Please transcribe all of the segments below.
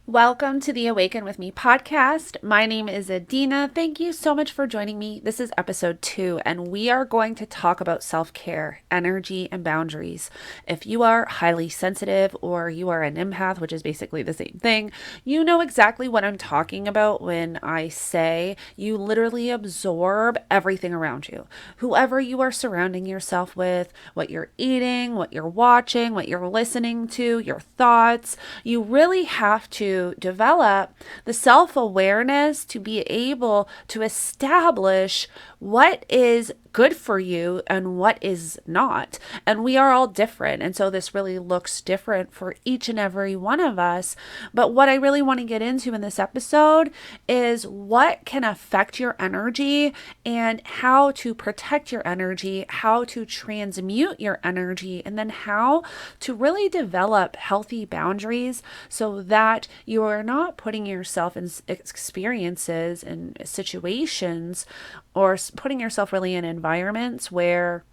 Welcome to the Awaken with Me podcast. My name is Adina. Thank you so much for joining me. This is episode 2, and we are going to talk about self care, energy, and boundaries. If you are highly sensitive or you are an empath, which is basically the same thing, you know exactly what I'm talking about when I say you literally absorb everything around you. Whoever you are surrounding yourself with, what you're eating, what you're watching, what you're listening to, your thoughts, you really have to develop the self awareness to be able to establish what is good for you and what is not. And we are all different. And so this really looks different for each and every one of us. But what I really want to get into in this episode is what can affect your energy and how to protect your energy, how to transmute your energy, and then how to really develop healthy boundaries so that you are not putting yourself in experiences and situations or putting yourself really in environments where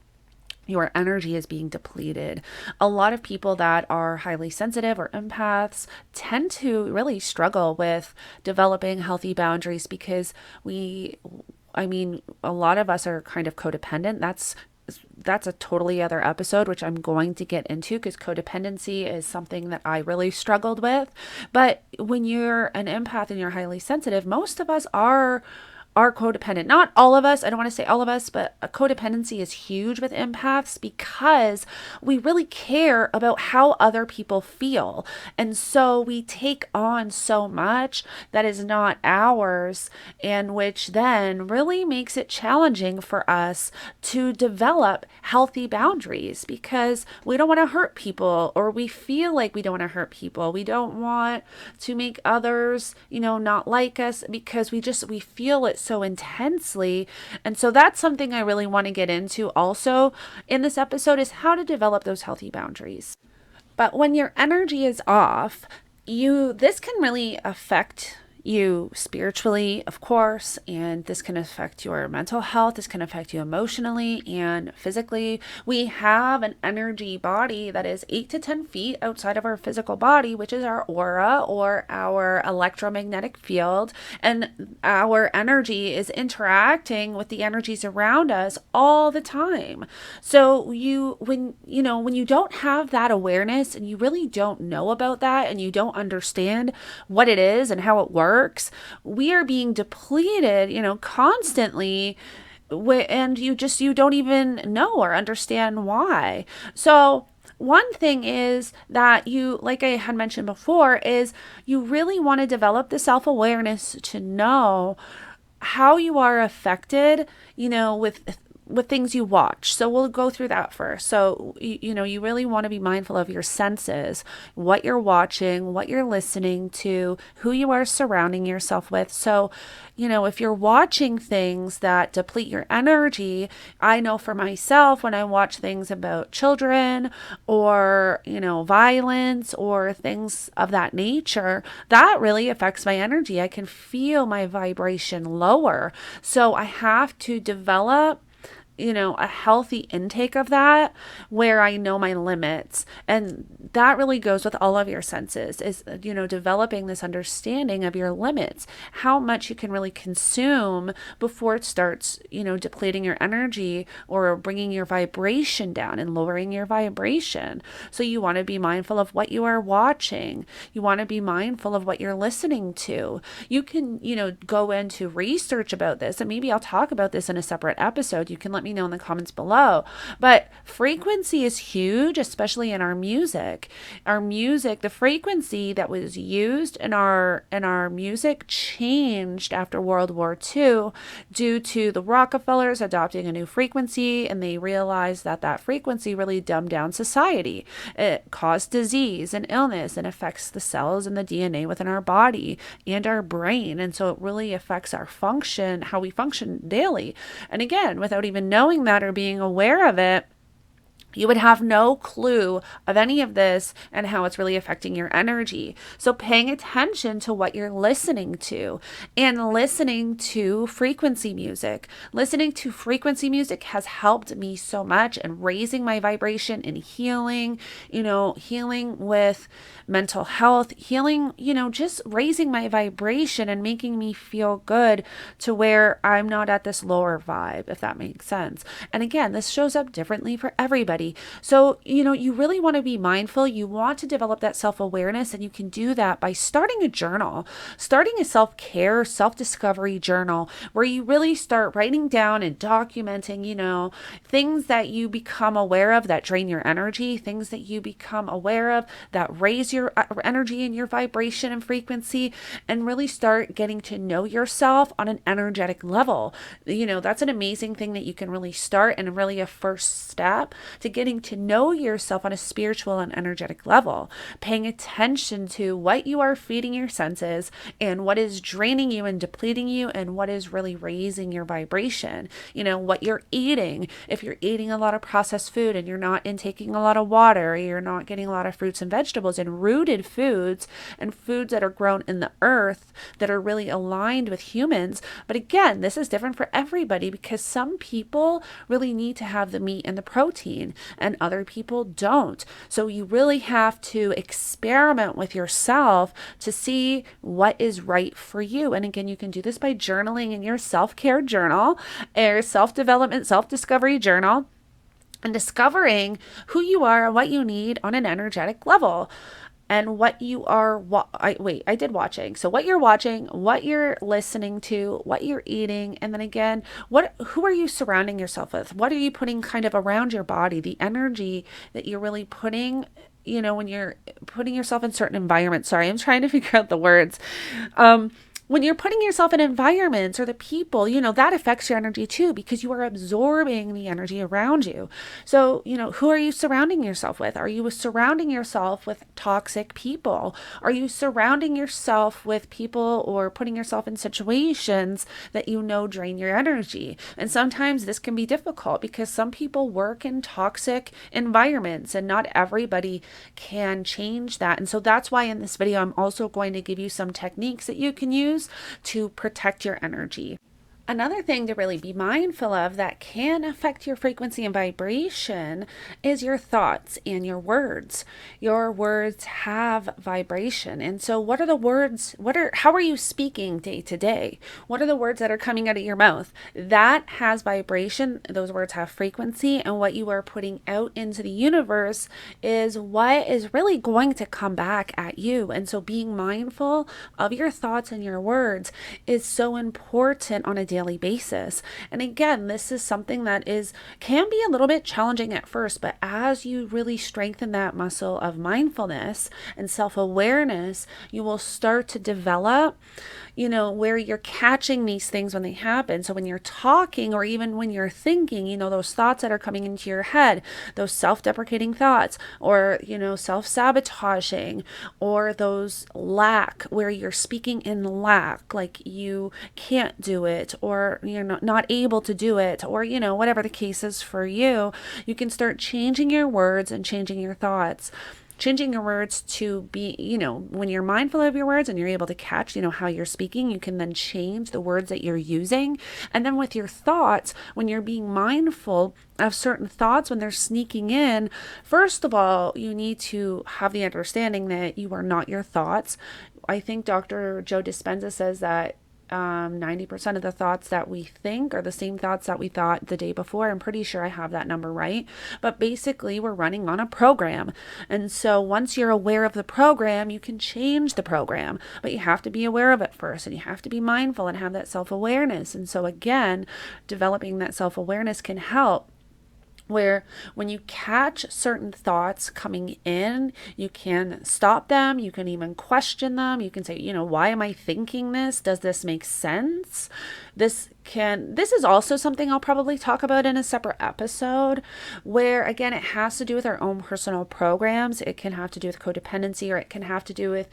your energy is being depleted. A lot of people that are highly sensitive or empaths tend to really struggle with developing healthy boundaries because a lot of us are kind of codependent. That's a totally other episode, which I'm going to get into because codependency is something that I really struggled with. But when you're an empath and you're highly sensitive, most of us are codependent. Not all of us, I don't want to say all of us, but a codependency is huge with empaths because we really care about how other people feel. And so we take on so much that is not ours, and which then really makes it challenging for us to develop healthy boundaries because we don't want to hurt people, or we feel like we don't want to hurt people. We don't want to make others, not like us because we feel it so intensely. And so that's something I really want to get into also in this episode is how to develop those healthy boundaries. But when your energy is off, this can really affect you spiritually, of course, and this can affect your mental health. This can affect you emotionally and physically. We have an energy body that is 8 to 10 feet outside of our physical body, which is our aura or our electromagnetic field. And our energy is interacting with the energies around us all the time. So when you don't have that awareness and you really don't know about that and you don't understand what it is and how it works, we are being depleted, constantly, and you don't even know or understand why. So one thing is that like I had mentioned before, is you really want to develop the self-awareness to know how you are affected, with things you watch. So we'll go through that first. So, you really want to be mindful of your senses, what you're watching, what you're listening to, who you are surrounding yourself with. So, if you're watching things that deplete your energy, I know for myself, when I watch things about children or, violence or things of that nature, that really affects my energy. I can feel my vibration lower. So I have to develop a healthy intake of that where I know my limits. And that really goes with all of your senses is, developing this understanding of your limits, how much you can really consume before it starts, depleting your energy or bringing your vibration down and lowering your vibration. So you want to be mindful of what you are watching. You want to be mindful of what you're listening to. You can, go into research about this, and maybe I'll talk about this in a separate episode. You can let me know in the comments below. But frequency is huge, especially in our music. The frequency that was used in our music changed after World War II due to the Rockefellers adopting a new frequency, and they realized that frequency really dumbed down society. It caused disease and illness and affects the cells and the DNA within our body and our brain. And so it really affects our function, how we function daily. And again, without even knowing that or being aware of it, You would have no clue of any of this and how it's really affecting your energy. So paying attention to what you're listening to and listening to frequency music. Listening to frequency music has helped me so much in raising my vibration and healing, healing with mental health, healing, just raising my vibration and making me feel good to where I'm not at this lower vibe, if that makes sense. And again, this shows up differently for everybody. So, you really want to be mindful. You want to develop that self-awareness, and you can do that by starting a journal, starting a self-care, self-discovery journal where you really start writing down and documenting, things that you become aware of that drain your energy, things that you become aware of that raise your energy and your vibration and frequency, and really start getting to know yourself on an energetic level. That's an amazing thing that you can really start, and really a first step to getting to know yourself on a spiritual and energetic level, paying attention to what you are feeding your senses and what is draining you and depleting you and what is really raising your vibration. What you're eating. If you're eating a lot of processed food and you're not intaking a lot of water, or you're not getting a lot of fruits and vegetables and rooted foods and foods that are grown in the earth that are really aligned with humans. But again, this is different for everybody because some people really need to have the meat and the protein and other people don't. So you really have to experiment with yourself to see what is right for you. And again, you can do this by journaling in your self-care journal or self-development, self-discovery journal, and discovering who you are and what you need on an energetic level. And what you are, I did watching. So what you're watching, what you're listening to, what you're eating, and then again, who are you surrounding yourself with? What are you putting kind of around your body? The energy that you're really putting, when you're putting yourself in certain environments. Sorry, I'm trying to figure out the words. When you're putting yourself in environments or the people, that affects your energy too, because you are absorbing the energy around you. So, who are you surrounding yourself with? Are you surrounding yourself with toxic people? Are you surrounding yourself with people or putting yourself in situations that drain your energy? And sometimes this can be difficult because some people work in toxic environments and not everybody can change that. And so that's why in this video, I'm also going to give you some techniques that you can use to protect your energy. Another thing to really be mindful of that can affect your frequency and vibration is your thoughts and your words. Your words have vibration. And so what are the words? How are you speaking day to day? What are the words that are coming out of your mouth? That has vibration. Those words have frequency, and what you are putting out into the universe is what is really going to come back at you. And so being mindful of your thoughts and your words is so important on a daily basis. And again, this is something that can be a little bit challenging at first, but as you really strengthen that muscle of mindfulness and self-awareness, you will start to develop, where you're catching these things when they happen. So when you're talking or even when you're thinking, those thoughts that are coming into your head, those self-deprecating thoughts or, self-sabotaging, or those lack where you're speaking in lack, like you can't do it, or you're not able to do it, or, whatever the case is for you, you can start changing your words and changing your thoughts. Changing your words to be, when you're mindful of your words and you're able to catch, how you're speaking, you can then change the words that you're using. And then with your thoughts, when you're being mindful of certain thoughts, when they're sneaking in, first of all, you need to have the understanding that you are not your thoughts. I think Dr. Joe Dispenza says that 90% of the thoughts that we think are the same thoughts that we thought the day before. I'm pretty sure I have that number right. But basically, we're running on a program. And so once you're aware of the program, you can change the program. But you have to be aware of it first, and you have to be mindful and have that self-awareness. And so again, developing that self-awareness can help, where when you catch certain thoughts coming in, you can stop them. You can even question them. You can say, why am I thinking this? Does this make sense? This is also something I'll probably talk about in a separate episode, where again, it has to do with our own personal programs. It can have to do with codependency, or it can have to do with,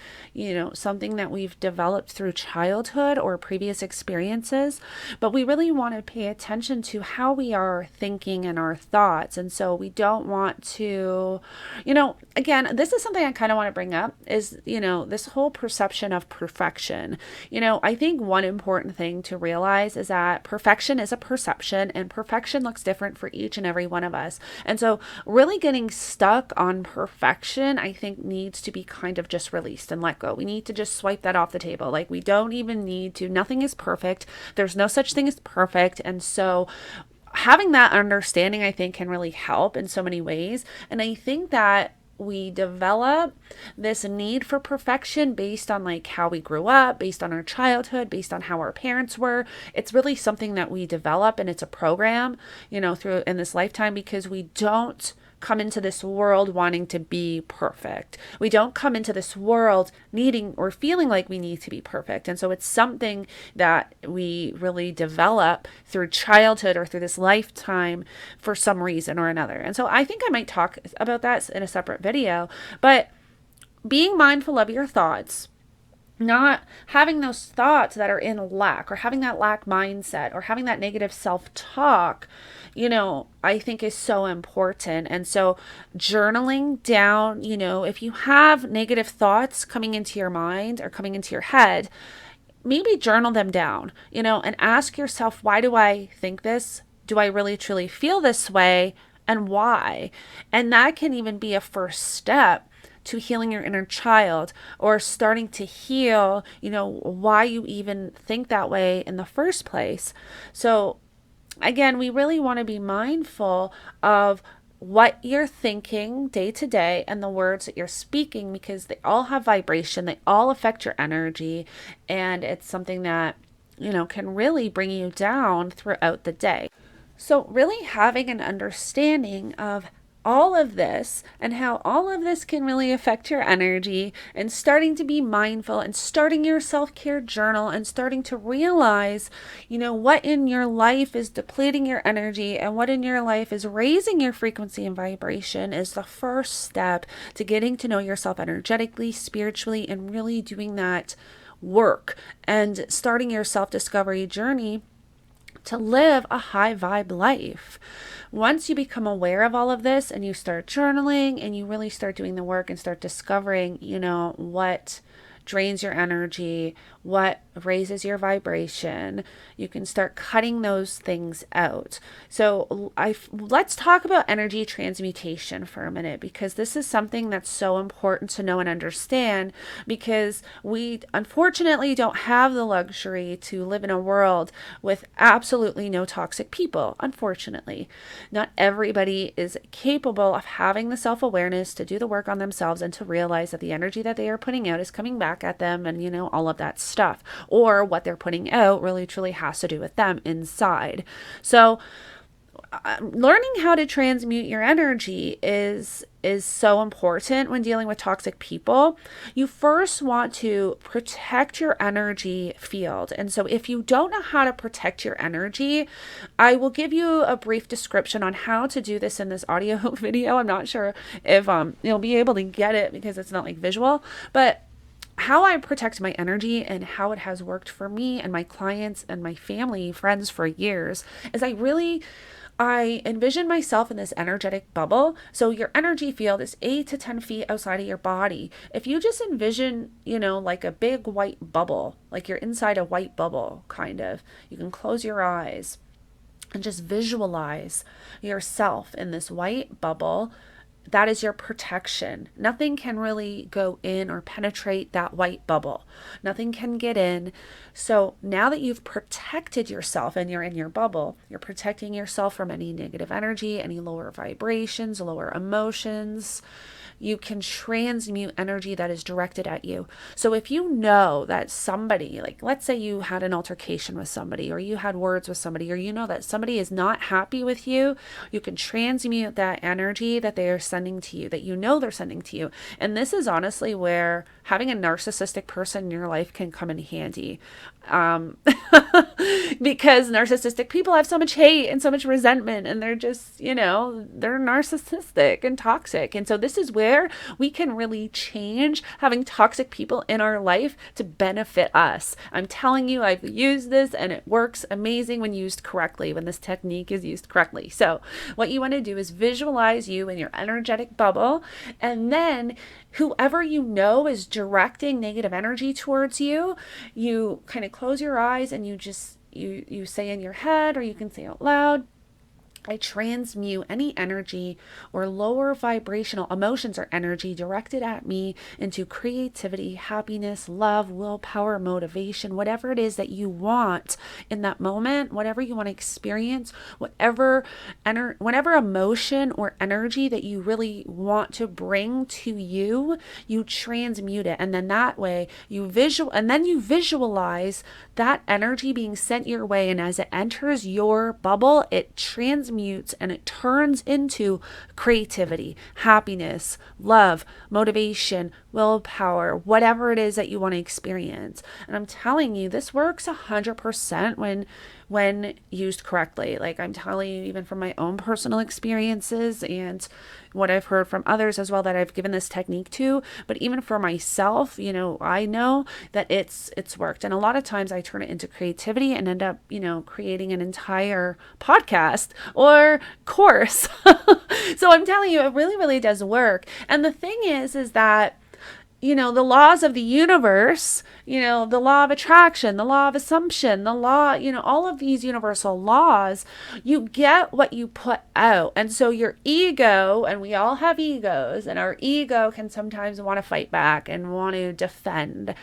something that we've developed through childhood or previous experiences. But we really want to pay attention to how we are thinking and our thoughts thoughts. And so we don't want to, again, this is something I kind of want to bring up is, this whole perception of perfection. I think one important thing to realize is that perfection is a perception, and perfection looks different for each and every one of us. And so really getting stuck on perfection, I think, needs to be kind of just released and let go. We need to just swipe that off the table. Like, we don't even need to, nothing is perfect. There's no such thing as perfect. And so having that understanding, I think, can really help in so many ways. And I think that we develop this need for perfection based on like how we grew up, based on our childhood, based on how our parents were. It's really something that we develop, and it's a program, through in this lifetime, because we don't come into this world wanting to be perfect. We don't come into this world needing or feeling like we need to be perfect. And so it's something that we really develop through childhood or through this lifetime for some reason or another. And so I think I might talk about that in a separate video, but being mindful of your thoughts, not having those thoughts that are in lack, or having that lack mindset, or having that negative self-talk, I think is so important. And so journaling down, if you have negative thoughts coming into your mind or coming into your head, maybe journal them down, and ask yourself, why do I think this? Do I really truly feel this way? And why? And that can even be a first step to healing your inner child, or starting to heal, why you even think that way in the first place. So again, we really want to be mindful of what you're thinking day to day and the words that you're speaking, because they all have vibration, they all affect your energy, and it's something that, can really bring you down throughout the day. So really having an understanding of all of this and how all of this can really affect your energy, and starting to be mindful, and starting your self-care journal, and starting to realize, what in your life is depleting your energy and what in your life is raising your frequency and vibration, is the first step to getting to know yourself energetically, spiritually, and really doing that work and starting your self-discovery journey to live a high vibe life. Once you become aware of all of this and you start journaling and you really start doing the work and start discovering, what drains your energy, what raises your vibration, you can start cutting those things out. So let's talk about energy transmutation for a minute, because this is something that's so important to know and understand, because we unfortunately don't have the luxury to live in a world with absolutely no toxic people. Unfortunately, not everybody is capable of having the self-awareness to do the work on themselves and to realize that the energy that they are putting out is coming back at them, and all of that stuff, or what they're putting out really truly has to do with them inside. So learning how to transmute your energy is so important when dealing with toxic people. You first want to protect your energy field. And so if you don't know how to protect your energy, I will give you a brief description on how to do this in this audio video. I'm not sure if you'll be able to get it because it's not like visual, but how I protect my energy and how it has worked for me and my clients and my family, friends for years, is I envision myself in this energetic bubble. So your energy field is 8 to 10 feet outside of your body. If you just envision, like a big white bubble, like you're inside a white bubble, kind of, you can close your eyes and just visualize yourself in this white bubble. That is your protection. Nothing can really go in or penetrate that white bubble. Nothing can get in. So now that you've protected yourself and you're in your bubble, you're protecting yourself from any negative energy, any lower vibrations, lower emotions. You can transmute energy that is directed at you. So if you know that somebody, like let's say you had an altercation with somebody, or you had words with somebody, or that somebody is not happy with you, you can transmute that energy that they are sending to you, that they're sending to you. And this is honestly where having a narcissistic person in your life can come in handy. because narcissistic people have so much hate and so much resentment, and they're just, they're narcissistic and toxic. And so this is where we can really change having toxic people in our life to benefit us. I'm telling you, I've used this and it works amazing when used correctly, when this technique is used correctly. So what you want to do is visualize you in your energetic bubble, and then whoever you know is directing negative energy towards you, you kind of close your eyes and you just you say in your head, or you can say out loud, I transmute any energy or lower vibrational emotions or energy directed at me into creativity, happiness, love, willpower, motivation, whatever it is that you want in that moment, whatever you want to experience, whatever emotion or energy that you really want to bring to you, you transmute it. And then that way you visualize that energy being sent your way. And as it enters your bubble, it transmutes and it turns into creativity, happiness, love, motivation, willpower, whatever it is that you want to experience. And I'm telling you, this works 100% when used correctly. Like I'm telling you, even from my own personal experiences and what I've heard from others as well that I've given this technique to, but even for myself, I know that it's worked. And a lot of times I turn it into creativity and end up, creating an entire podcast or course. So I'm telling you, it really, really does work. And the thing is that the laws of the universe, the law of attraction, the law of assumption, the law, all of these universal laws, you get what you put out. And so your ego, and we all have egos, and our ego can sometimes want to fight back and want to defend.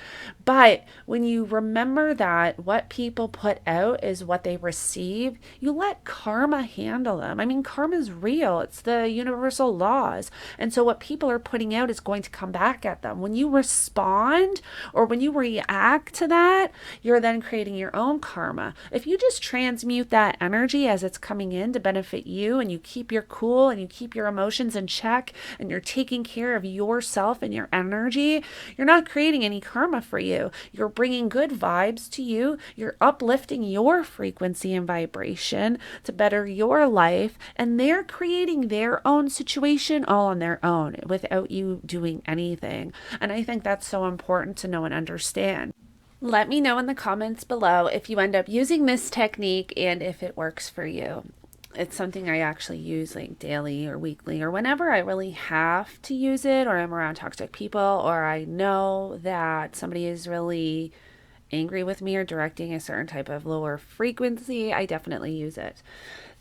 But when you remember that what people put out is what they receive, you let karma handle them. I mean, karma is real. It's the universal laws. And so what people are putting out is going to come back at them. When you respond or when you react to that, you're then creating your own karma. If you just transmute that energy as it's coming in to benefit you, and you keep your cool and you keep your emotions in check, and you're taking care of yourself and your energy, you're not creating any karma for you. You're bringing good vibes to you. You're uplifting your frequency and vibration to better your life, and they're creating their own situation all on their own without you doing anything. And I think that's so important to know and understand. Let me know in the comments below if you end up using this technique and if it works for you. It's something I actually use like daily or weekly or whenever I really have to use it, or I'm around toxic people, or I know that somebody is really angry with me or directing a certain type of lower frequency. I definitely use it.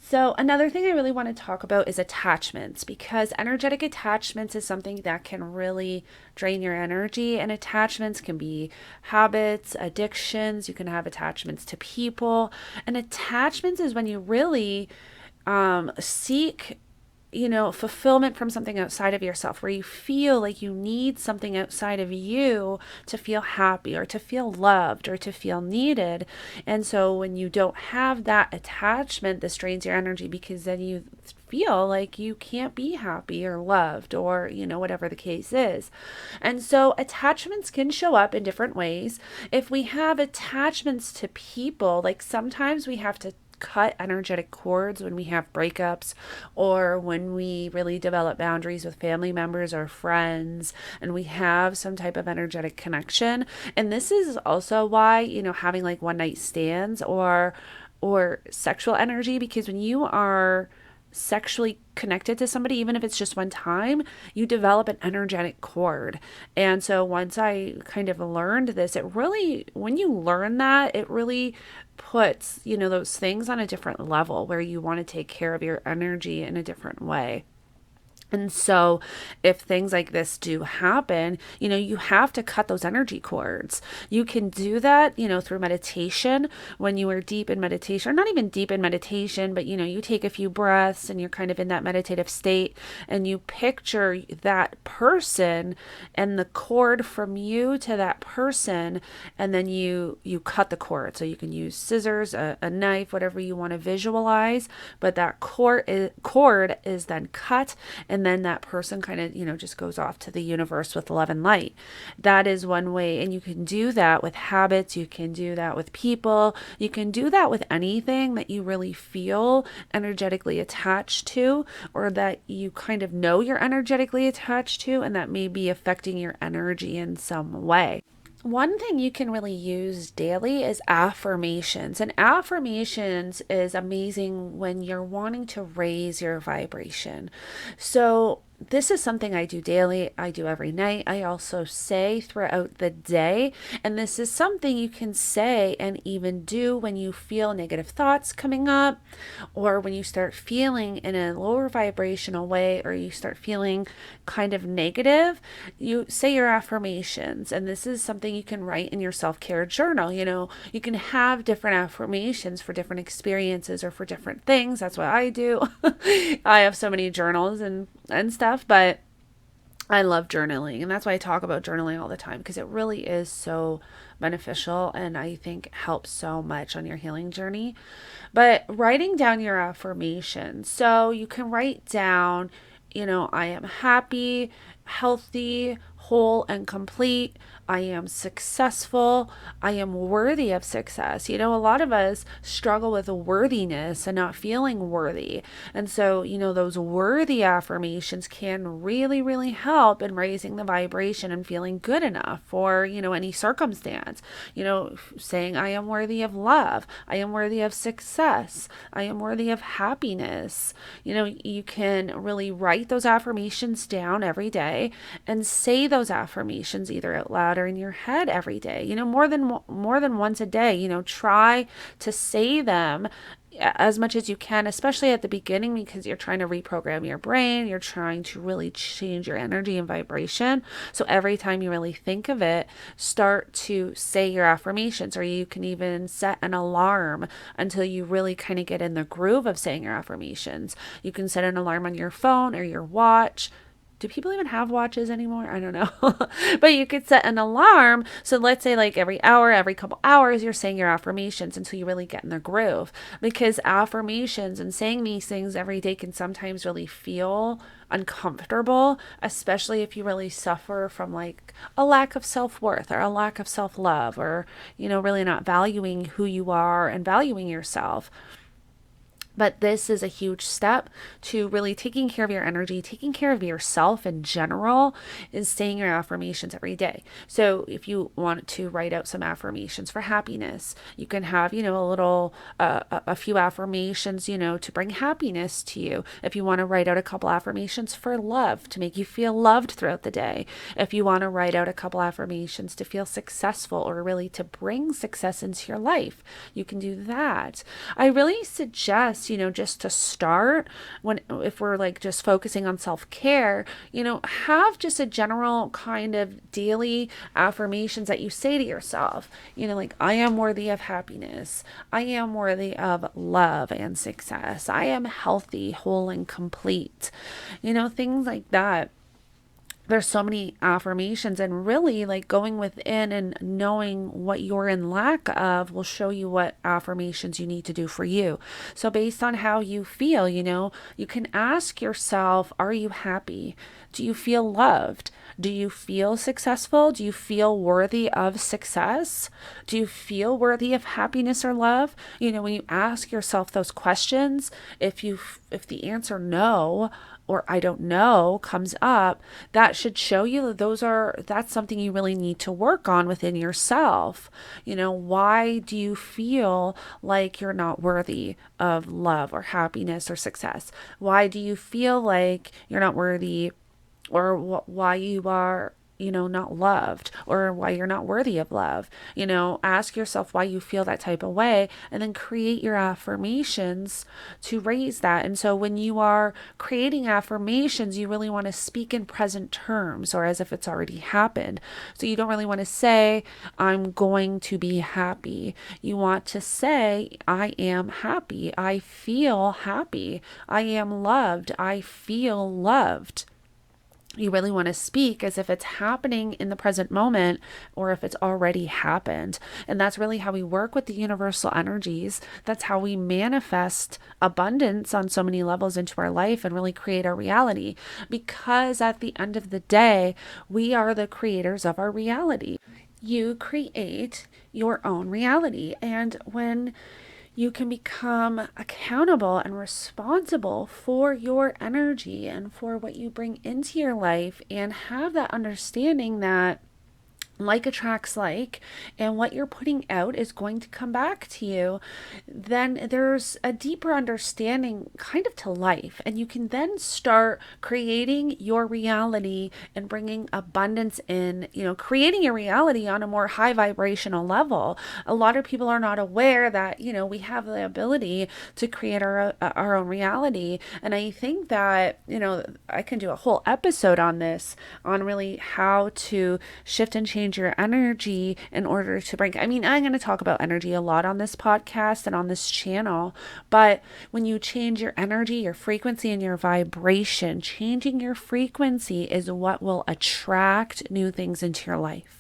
So another thing I really want to talk about is attachments, because energetic attachments is something that can really drain your energy, and attachments can be habits, addictions. You can have attachments to people, and attachments is when you really seek fulfillment from something outside of yourself, where you feel like you need something outside of you to feel happy or to feel loved or to feel needed. And so when you don't have that attachment, this drains your energy, because then you feel like you can't be happy or loved, or whatever the case is. And so attachments can show up in different ways. If we have attachments to people, like sometimes we have to cut energetic cords when we have breakups, or when we really develop boundaries with family members or friends, and we have some type of energetic connection. And this is also why, having like one night stands or sexual energy, because when you are sexually connected to somebody, even if it's just one time, you develop an energetic cord. And so once I kind of learned this, when you learn that, it really puts, those things on a different level, where you want to take care of your energy in a different way. And so if things like this do happen, you have to cut those energy cords. You can do that, through meditation. When you are deep in meditation, or not even deep in meditation, but, you take a few breaths and you're kind of in that meditative state, and you picture that person and the cord from you to that person. And then you cut the cord. So you can use scissors, a knife, whatever you want to visualize. But that cord is then cut, and And then that person kind of, just goes off to the universe with love and light. That is one way. And you can do that with habits. You can do that with people. You can do that with anything that you really feel energetically attached to, or that you kind of know you're energetically attached to, and that may be affecting your energy in some way. One thing you can really use daily is affirmations. And affirmations is amazing when you're wanting to raise your vibration. So, this is something I do daily. I do every night. I also say throughout the day. And this is something you can say and even do when you feel negative thoughts coming up, or when you start feeling in a lower vibrational way, or you start feeling kind of negative. You say your affirmations. And this is something you can write in your self-care journal. You can have different affirmations for different experiences or for different things. That's what I do. I have so many journals and stuff, but I love journaling, and that's why I talk about journaling all the time, because it really is so beneficial and I think helps so much on your healing journey. But writing down your affirmations, so you can write down, I am happy, healthy, whole, and complete. I am successful. I am worthy of success. A lot of us struggle with worthiness and not feeling worthy. And so, those worthy affirmations can really, really help in raising the vibration and feeling good enough for, any circumstance. Saying, I am worthy of love. I am worthy of success. I am worthy of happiness. You can really write those affirmations down every day and say those affirmations either out loud or in your head every day, more than once a day. Try to say them as much as you can, especially at the beginning, because you're trying to reprogram your brain. You're trying to really change your energy and vibration. So every time you really think of it, start to say your affirmations, or you can even set an alarm until you really kind of get in the groove of saying your affirmations. You can set an alarm on your phone or your watch. Do people even have watches anymore? I don't know. But you could set an alarm. So let's say like every hour, every couple hours, you're saying your affirmations until you really get in the groove. Because affirmations and saying these things every day can sometimes really feel uncomfortable, especially if you really suffer from like a lack of self-worth or a lack of self-love, or, really not valuing who you are and valuing yourself. But this is a huge step to really taking care of your energy, taking care of yourself in general, is saying your affirmations every day. So if you want to write out some affirmations for happiness, you can have, a few affirmations, to bring happiness to you. If you want to write out a couple affirmations for love, to make you feel loved throughout the day. If you want to write out a couple affirmations to feel successful, or really to bring success into your life, you can do that. I really suggest, just to start, if we're like just focusing on self-care, have just a general kind of daily affirmations that you say to yourself, like, I am worthy of happiness. I am worthy of love and success. I am healthy, whole, and complete. Things like that. There's so many affirmations, and really like going within and knowing what you're in lack of will show you what affirmations you need to do for you. So based on how you feel, you can ask yourself, are you happy? Do you feel loved? Do you feel successful? Do you feel worthy of success? Do you feel worthy of happiness or love? When you ask yourself those questions, if the answer no, or I don't know comes up, that should show you that that's something you really need to work on within yourself. Why do you feel like you're not worthy of love or happiness or success? Why do you feel like you're not worthy, or why you are not loved, or why you're not worthy of love? Ask yourself why you feel that type of way, and then create your affirmations to raise that. And so when you are creating affirmations, you really want to speak in present terms, or as if it's already happened. So you don't really want to say, I'm going to be happy. You want to say, I am happy. I feel happy. I am loved. I feel loved. you really want to speak as if it's happening in the present moment or if it's already happened. And that's really how we work with the universal energies. That's how we manifest abundance on so many levels into our life and really create our reality. Because at the end of the day, we are the creators of our reality. You create your own reality. And when you can become accountable and responsible for your energy and for what you bring into your life, and have that understanding that like attracts like, and what you're putting out is going to come back to you, then there's a deeper understanding kind of to life. And you can then start creating your reality and bringing abundance in, creating your reality on a more high vibrational level. A lot of people are not aware that, we have the ability to create our own reality. And I think that, I can do a whole episode on this, on really how to shift and change your energy in order to bring, I'm going to talk about energy a lot on this podcast and on this channel, but when you change your energy, your frequency, and your vibration, changing your frequency is what will attract new things into your life.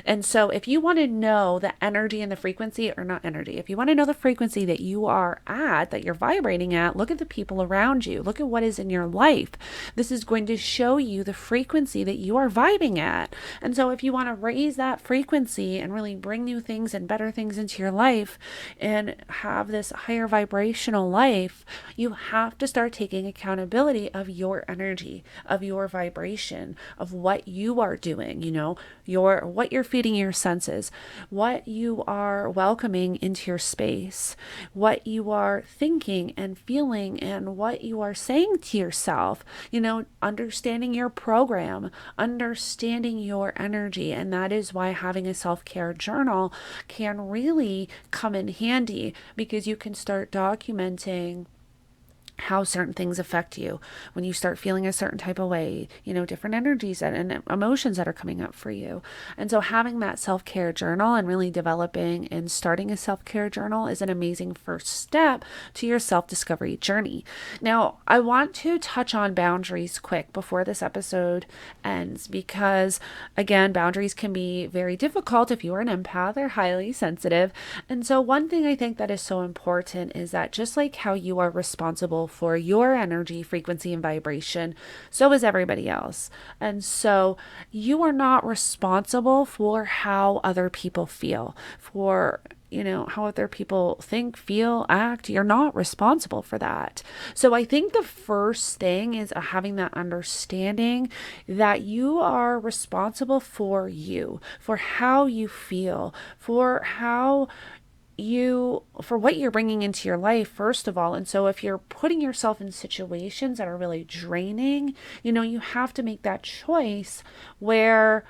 And so if you want to know the energy and the frequency, or not energy, if you want to know the frequency that you are at, that you're vibrating at, look at the people around you, look at what is in your life. This is going to show you the frequency that you are vibing at. And so if you want to raise that frequency and really bring new things and better things into your life and have this higher vibrational life, you have to start taking accountability of your energy, of your vibration, of what you are doing, what you're feeding your senses, what you are welcoming into your space, what you are thinking and feeling, and what you are saying to yourself, understanding your program, understanding your energy. And that is why having a self-care journal can really come in handy, because you can start documenting how certain things affect you when you start feeling a certain type of way, different energies and emotions that are coming up for you. And so having that self-care journal and really developing and starting a self-care journal is an amazing first step to your self-discovery journey. Now, I want to touch on boundaries quick before this episode ends, because again, boundaries can be very difficult if you are an empath or highly sensitive. And so one thing I think that is so important is that just like how you are responsible for your energy, frequency, and vibration, so is everybody else. And so you are not responsible for how other people feel, for how other people think, feel, act. You're not responsible for that. So I think the first thing is having that understanding that you are responsible for you, for how you feel, for what you're bringing into your life, first of all. And so if you're putting yourself in situations that are really draining, you have to make that choice where,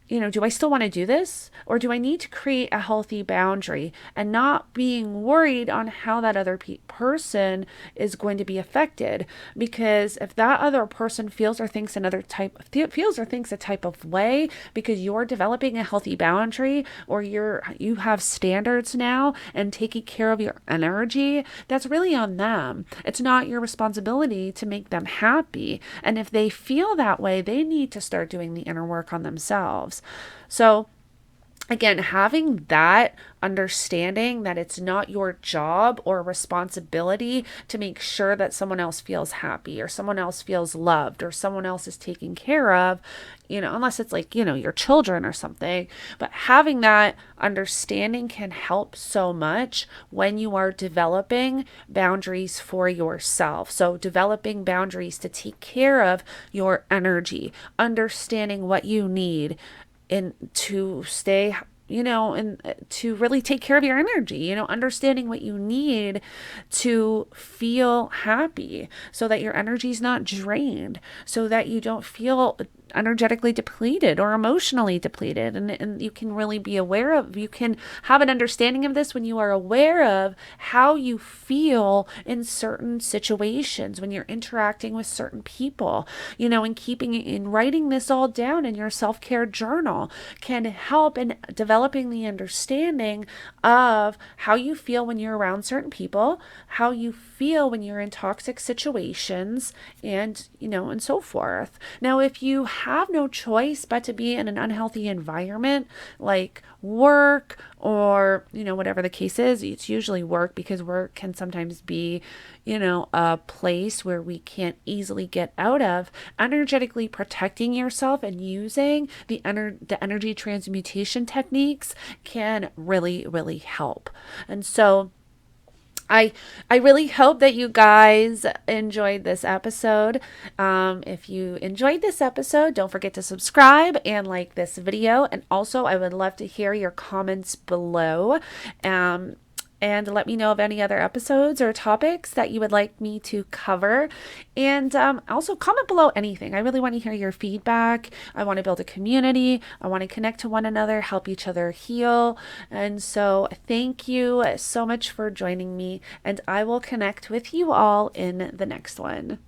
do I still want to do this? Or do I need to create a healthy boundary and not being worried on how that other person is going to be affected? Because if that other person feels or thinks a type of way because you're developing a healthy boundary, or you have standards now and taking care of your energy, that's really on them. It's not your responsibility to make them happy. And if they feel that way, they need to start doing the inner work on themselves. So again, having that understanding that it's not your job or responsibility to make sure that someone else feels happy or someone else feels loved or someone else is taken care of, unless it's like, your children or something. But having that understanding can help so much when you are developing boundaries for yourself. So developing boundaries to take care of your energy, understanding what you need and to stay, and to really take care of your energy, understanding what you need to feel happy so that your energy is not drained, so that you don't feel energetically depleted or emotionally depleted. And you can really be aware of, you can have an understanding of this when you are aware of how you feel in certain situations, when you're interacting with certain people, and keeping in writing this all down in your self-care journal can help in developing the understanding of how you feel when you're around certain people, how you feel when you're in toxic situations, and and so forth. Now, if you have no choice but to be in an unhealthy environment like work or whatever the case is, it's usually work, because work can sometimes be a place where we can't easily get out of. Energetically protecting yourself and using the energy transmutation techniques can really, really help. And so I really hope that you guys enjoyed this episode. If you enjoyed this episode, don't forget to subscribe and like this video. And also, I would love to hear your comments below. And let me know of any other episodes or topics that you would like me to cover. And also comment below anything. I really want to hear your feedback. I want to build a community. I want to connect to one another, help each other heal. And so thank you so much for joining me, and I will connect with you all in the next one.